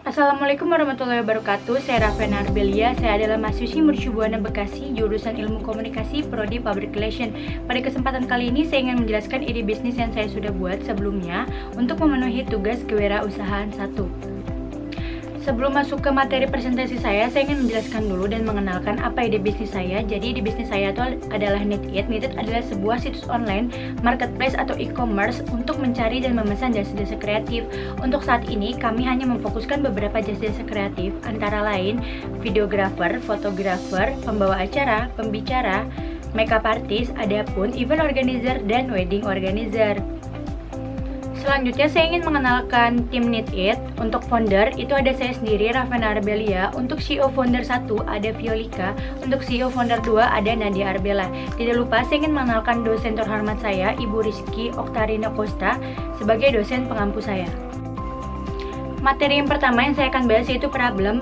Assalamualaikum warahmatullahi wabarakatuh. Saya Raffena Arbelia. Saya adalah mahasiswi Mercubuana Bekasi, jurusan Ilmu Komunikasi, Prodi Public Relation. Pada kesempatan kali ini saya ingin menjelaskan ide bisnis yang saya sudah buat sebelumnya untuk memenuhi tugas kewirausahaan 1. Sebelum masuk ke materi presentasi saya ingin menjelaskan dulu dan mengenalkan apa ide bisnis saya. Jadi ide bisnis saya itu adalah Knit-It. Knit-It adalah sebuah situs online, marketplace atau e-commerce untuk mencari dan memesan jasa-jasa kreatif. Untuk saat ini kami hanya memfokuskan beberapa jasa-jasa kreatif, antara lain videographer, fotografer, pembawa acara, pembicara, makeup artist, adapun event organizer dan wedding organizer. Selanjutnya saya ingin mengenalkan tim Knit-It. Untuk founder itu ada saya sendiri, Raffena Arbelia. Untuk CEO founder 1 ada Violika. Untuk CEO founder 2 ada Nadia Arbela. Tidak lupa saya ingin mengenalkan dosen terhormat saya, Ibu Rizky Oktarina Costa, sebagai dosen pengampu saya. Materi yang pertama yang saya akan bahas yaitu problem.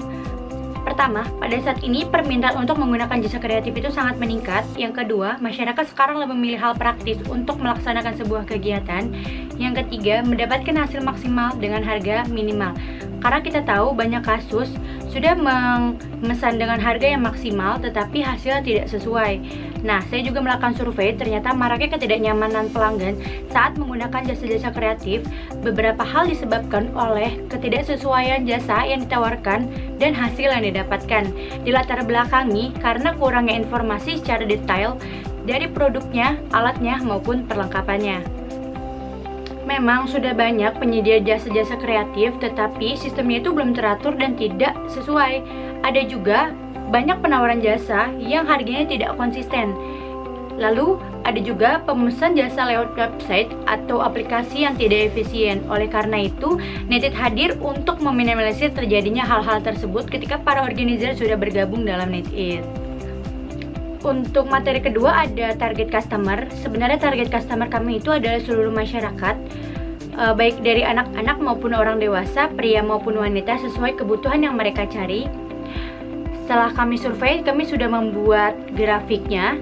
Pertama, pada saat ini permintaan untuk menggunakan jasa kreatif itu sangat meningkat. Yang kedua, masyarakat sekarang lebih memilih hal praktis untuk melaksanakan sebuah kegiatan. Yang ketiga, mendapatkan hasil maksimal dengan harga minimal. Karena kita tahu banyak kasus sudah memesan dengan harga yang maksimal tetapi hasilnya tidak sesuai. Nah, saya juga melakukan survei, ternyata maraknya ketidaknyamanan pelanggan saat menggunakan jasa-jasa kreatif. Beberapa hal disebabkan oleh ketidaksesuaian jasa yang ditawarkan dan hasil yang didapatkan. Dilatar belakangi karena kurangnya informasi secara detail dari produknya, alatnya maupun perlengkapannya. Memang sudah banyak penyedia jasa-jasa kreatif, tetapi sistemnya itu belum teratur dan tidak sesuai. Ada juga banyak penawaran jasa yang harganya tidak konsisten. Lalu ada juga pemesan jasa lewat website atau aplikasi yang tidak efisien. Oleh karena itu, Knit-It hadir untuk meminimalisir terjadinya hal-hal tersebut ketika para organizer sudah bergabung dalam Knit-It. Untuk materi kedua ada target customer. Sebenarnya target customer kami itu adalah seluruh masyarakat, baik dari anak-anak maupun orang dewasa, pria maupun wanita, sesuai kebutuhan yang mereka cari. Setelah kami survei, kami sudah membuat grafiknya.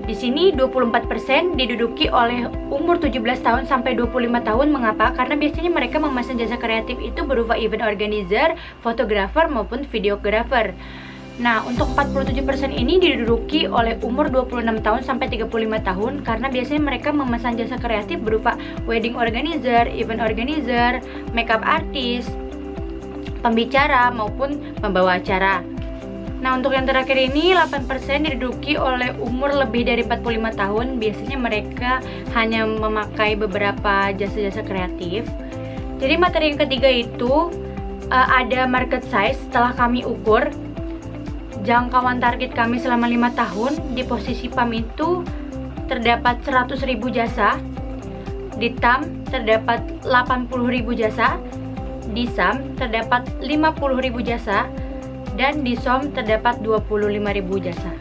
Di sini 24% diduduki oleh umur 17 tahun sampai 25 tahun. Mengapa? Karena biasanya mereka memesan jasa kreatif itu berupa event organizer, fotografer maupun videographer. Nah, untuk 47% ini diduduki oleh umur 26 tahun sampai 35 tahun karena biasanya mereka memesan jasa kreatif berupa wedding organizer, event organizer, makeup artist, pembicara maupun pembawa acara. Nah, untuk yang terakhir ini 8% diduduki oleh umur lebih dari 45 tahun. Biasanya mereka hanya memakai beberapa jasa-jasa kreatif. Jadi materi yang ketiga itu ada market size. Setelah kami ukur jangkauan target kami selama 5 tahun, di posisi PAM itu terdapat 100.000 jasa, di TAM terdapat 80.000 jasa, di SAM terdapat 50.000 jasa, dan di SOM terdapat 25.000 jasa.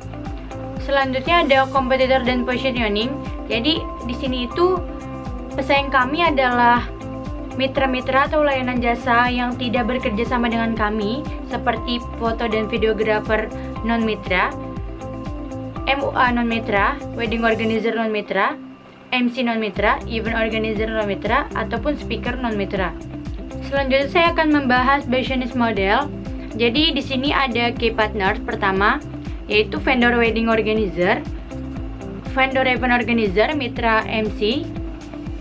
Selanjutnya ada kompetitor dan positioning. Jadi di sini itu pesaing kami adalah mitra-mitra atau layanan jasa yang tidak bekerja sama dengan kami, seperti foto dan videographer non-mitra, MUA non-mitra, wedding organizer non-mitra, MC non-mitra, event organizer non-mitra, ataupun speaker non-mitra. Selanjutnya saya akan membahas business model. Jadi di sini ada key partners. Pertama yaitu vendor wedding organizer, vendor event organizer, mitra MC,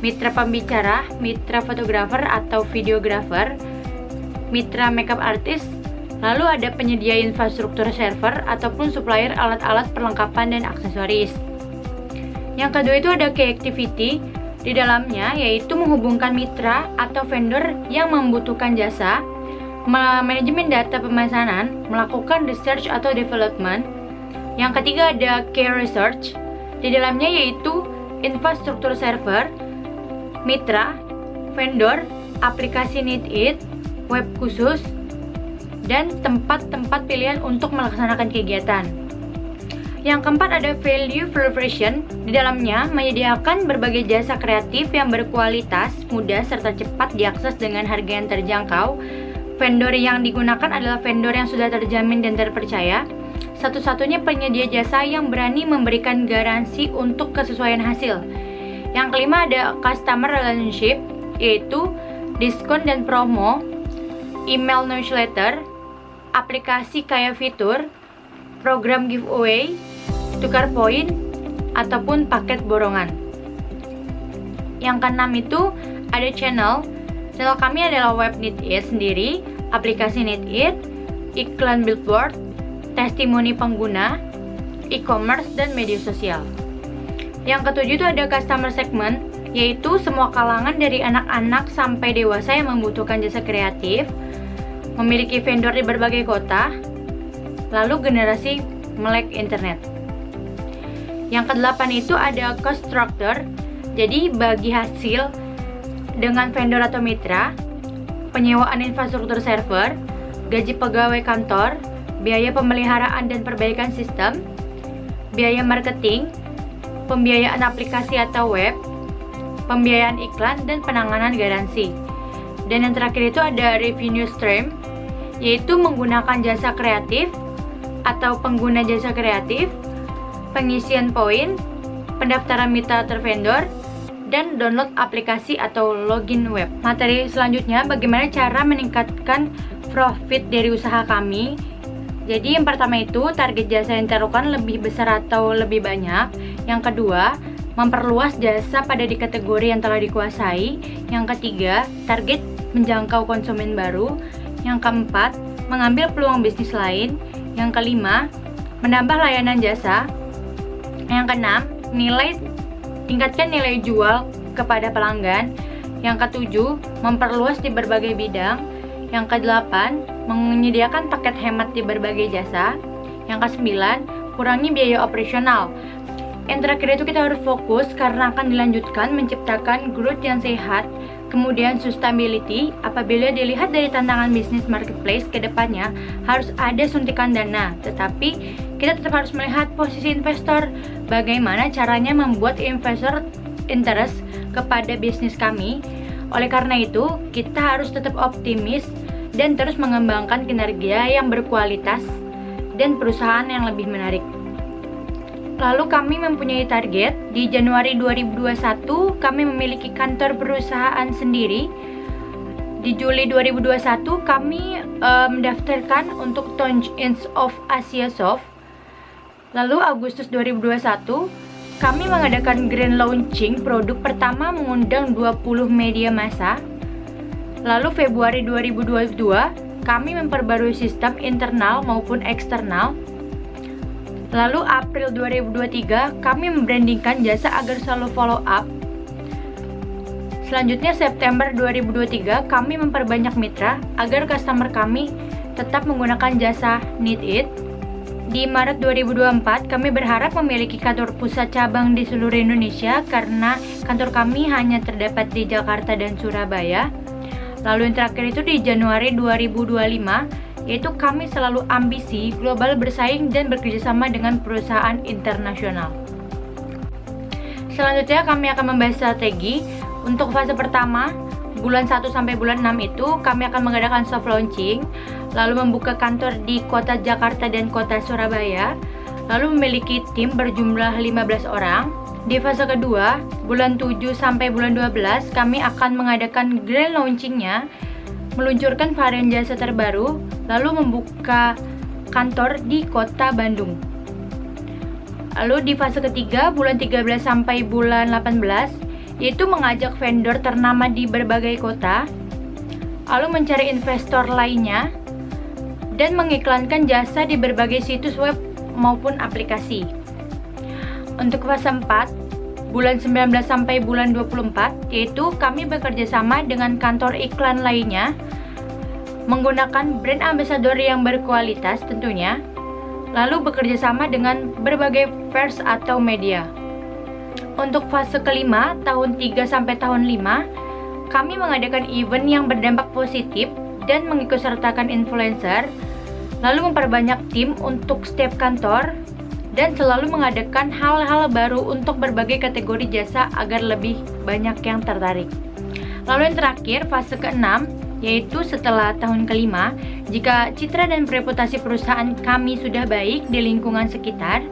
mitra pembicara, mitra fotografer atau videographer, mitra makeup artist, lalu ada penyedia infrastruktur server ataupun supplier alat-alat perlengkapan dan aksesoris. Yang kedua itu ada key activity. Di dalamnya yaitu menghubungkan mitra atau vendor yang membutuhkan jasa, manajemen data pemesanan, melakukan research atau development. Yang ketiga ada key research. Di dalamnya yaitu infrastruktur server, mitra, vendor, aplikasi Knit-It, web khusus, dan tempat-tempat pilihan untuk melaksanakan kegiatan. Yang keempat ada value proposition. Di dalamnya menyediakan berbagai jasa kreatif yang berkualitas, mudah, serta cepat diakses dengan harga yang terjangkau. Vendor yang digunakan adalah vendor yang sudah terjamin dan terpercaya. Satu-satunya penyedia jasa yang berani memberikan garansi untuk kesesuaian hasil. Yang kelima ada customer relationship, yaitu diskon dan promo email newsletter, aplikasi kaya fitur, program giveaway, tukar poin, ataupun paket borongan. Yang keenam itu ada channel. Channel kami adalah web NeedIt sendiri, aplikasi NeedIt, iklan billboard, testimoni pengguna, e-commerce, dan media sosial. Yang ketujuh itu ada customer segment, yaitu semua kalangan dari anak-anak sampai dewasa yang membutuhkan jasa kreatif, memiliki vendor di berbagai kota, lalu generasi melek internet. Yang kedelapan itu ada cost structure, jadi bagi hasil dengan vendor atau mitra, penyewaan infrastruktur server, gaji pegawai kantor, biaya pemeliharaan dan perbaikan sistem, biaya marketing, pembiayaan aplikasi atau web, pembiayaan iklan, dan penanganan garansi. Dan yang terakhir itu ada revenue stream, yaitu menggunakan jasa kreatif atau pengguna jasa kreatif, pengisian poin, pendaftaran mitra tervendor, dan download aplikasi atau login web. Materi selanjutnya, bagaimana cara meningkatkan profit dari usaha kami. Jadi yang pertama itu, target jasa yang ditaruhkan lebih besar atau lebih banyak. Yang kedua, memperluas jasa pada di kategori yang telah dikuasai. Yang ketiga, target menjangkau konsumen baru. Yang keempat, mengambil peluang bisnis lain. Yang kelima, menambah layanan jasa. Yang keenam, tingkatkan nilai jual kepada pelanggan. Yang ketujuh, memperluas di berbagai bidang. Yang kedelapan, menyediakan paket hemat di berbagai jasa. Yang kesembilan, kurangi biaya operasional. Yang terakhir itu kita harus fokus karena akan dilanjutkan menciptakan growth yang sehat. Kemudian sustainability, apabila dilihat dari tantangan bisnis marketplace ke depannya harus ada suntikan dana, tetapi kita tetap harus melihat posisi investor, bagaimana caranya membuat investor interest kepada bisnis kami. Oleh karena itu, kita harus tetap optimis dan terus mengembangkan kinerja yang berkualitas dan perusahaan yang lebih menarik. Lalu kami mempunyai target, di Januari 2021 kami memiliki kantor perusahaan sendiri. Di Juli 2021 kami mendaftarkan untuk Tongchins of Asia Soft. Lalu Agustus 2021 kami mengadakan grand launching produk pertama mengundang 20 media massa. Lalu Februari 2022 kami memperbarui sistem internal maupun eksternal. Lalu April 2023 kami membrandingkan jasa agar selalu follow up. Selanjutnya September 2023 kami memperbanyak mitra agar customer kami tetap menggunakan jasa NeedIt. Di Maret 2024 kami berharap memiliki kantor pusat cabang di seluruh Indonesia karena kantor kami hanya terdapat di Jakarta dan Surabaya. Lalu yang terakhir itu di Januari 2025, yaitu kami selalu ambisi global, bersaing dan bekerjasama dengan perusahaan internasional. Selanjutnya kami akan membahas strategi. Untuk fase pertama, bulan 1 sampai bulan 6 itu kami akan mengadakan soft launching, lalu membuka kantor di kota Jakarta dan kota Surabaya, lalu memiliki tim berjumlah 15 orang. Di fase kedua, bulan 7 sampai bulan 12 kami akan mengadakan grand launchingnya, meluncurkan varian jasa terbaru, lalu membuka kantor di kota Bandung. Lalu di fase ketiga, bulan 13 sampai bulan 18, yaitu mengajak vendor ternama di berbagai kota, lalu mencari investor lainnya, dan mengiklankan jasa di berbagai situs web maupun aplikasi. Untuk fase 4, bulan 19 sampai bulan 24, yaitu kami bekerja sama dengan kantor iklan lainnya, menggunakan brand ambassador yang berkualitas tentunya, lalu bekerja sama dengan berbagai pers atau media. Untuk fase kelima, tahun 3 sampai tahun 5, kami mengadakan event yang berdampak positif dan mengikutsertakan influencer, lalu memperbanyak tim untuk setiap kantor, dan selalu mengadakan hal-hal baru untuk berbagai kategori jasa agar lebih banyak yang tertarik. Lalu yang terakhir, fase ke-6, yaitu setelah tahun kelima, jika citra dan reputasi perusahaan kami sudah baik di lingkungan sekitar,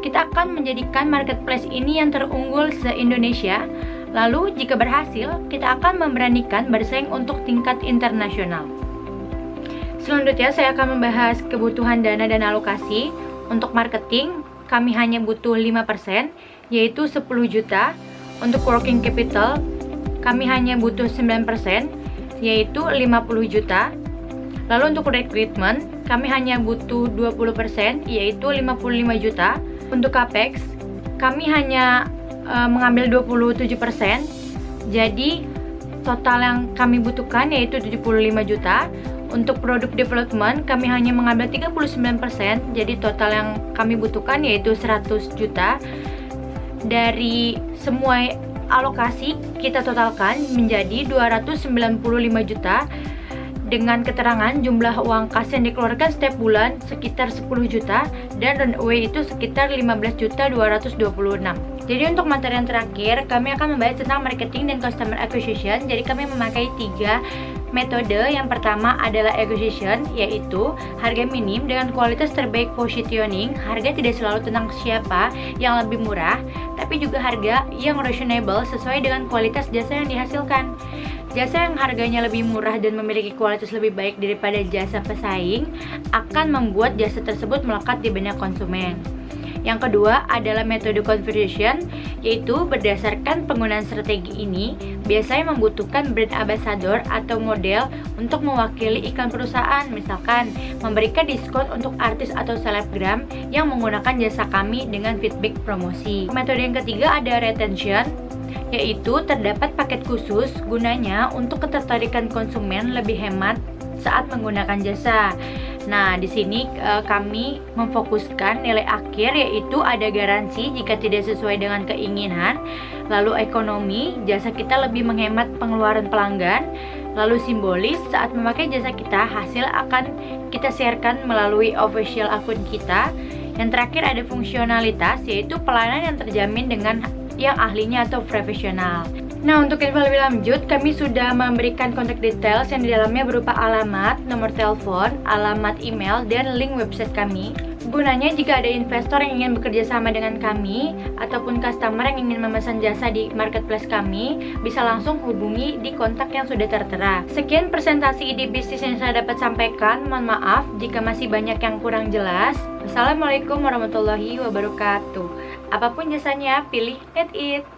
kita akan menjadikan marketplace ini yang terunggul se-Indonesia. Lalu jika berhasil, kita akan memberanikan bersaing untuk tingkat internasional. Selanjutnya saya akan membahas kebutuhan dana dan alokasi. Untuk marketing, kami hanya butuh 5%, yaitu 10 juta. Untuk working capital, kami hanya butuh 9%, yaitu 50 juta. Lalu untuk recruitment, kami hanya butuh 20%, yaitu 55 juta. Untuk capex, kami hanya mengambil 27%, jadi total yang kami butuhkan yaitu 75 juta. Untuk product development, kami hanya mengambil 39%, jadi total yang kami butuhkan yaitu 100 juta. Dari semua alokasi, kita totalkan menjadi 295 juta. Dengan keterangan jumlah uang kas yang dikeluarkan setiap bulan sekitar 10 juta dan runway itu sekitar 15.226. Jadi untuk materi yang terakhir, kami akan membahas tentang marketing dan customer acquisition. Jadi kami memakai 3 metode. Yang pertama adalah acquisition, yaitu harga minim dengan kualitas terbaik positioning. Harga tidak selalu tentang siapa yang lebih murah, tapi juga harga yang reasonable sesuai dengan kualitas jasa yang dihasilkan. Jasa yang harganya lebih murah dan memiliki kualitas lebih baik daripada jasa pesaing akan membuat jasa tersebut melekat di banyak konsumen. Yang kedua adalah metode conversion, yaitu berdasarkan penggunaan strategi ini biasanya membutuhkan brand ambassador atau model untuk mewakili iklan perusahaan, misalkan memberikan diskon untuk artis atau selebgram yang menggunakan jasa kami dengan feedback promosi. Metode yang ketiga ada retention, yaitu terdapat paket khusus gunanya untuk ketertarikan konsumen lebih hemat saat menggunakan jasa. Nah, di sini kami memfokuskan nilai akhir, yaitu ada garansi jika tidak sesuai dengan keinginan, lalu ekonomi, jasa kita lebih menghemat pengeluaran pelanggan, lalu simbolis, saat memakai jasa kita, hasil akan kita sharekan melalui official akun kita. Yang terakhir ada fungsionalitas, yaitu pelayanan yang terjamin dengan yang ahlinya atau profesional. Nah, untuk info lebih lanjut, kami sudah memberikan kontak details yang di dalamnya berupa alamat, nomor telepon, alamat email, dan link website kami. Gunanya jika ada investor yang ingin bekerja sama dengan kami ataupun customer yang ingin memesan jasa di marketplace kami, bisa langsung hubungi di kontak yang sudah tertera. Sekian presentasi ide bisnis yang saya dapat sampaikan. Mohon maaf jika masih banyak yang kurang jelas. Wassalamualaikum warahmatullahi wabarakatuh. Apapun jasanya, pilih NetEat.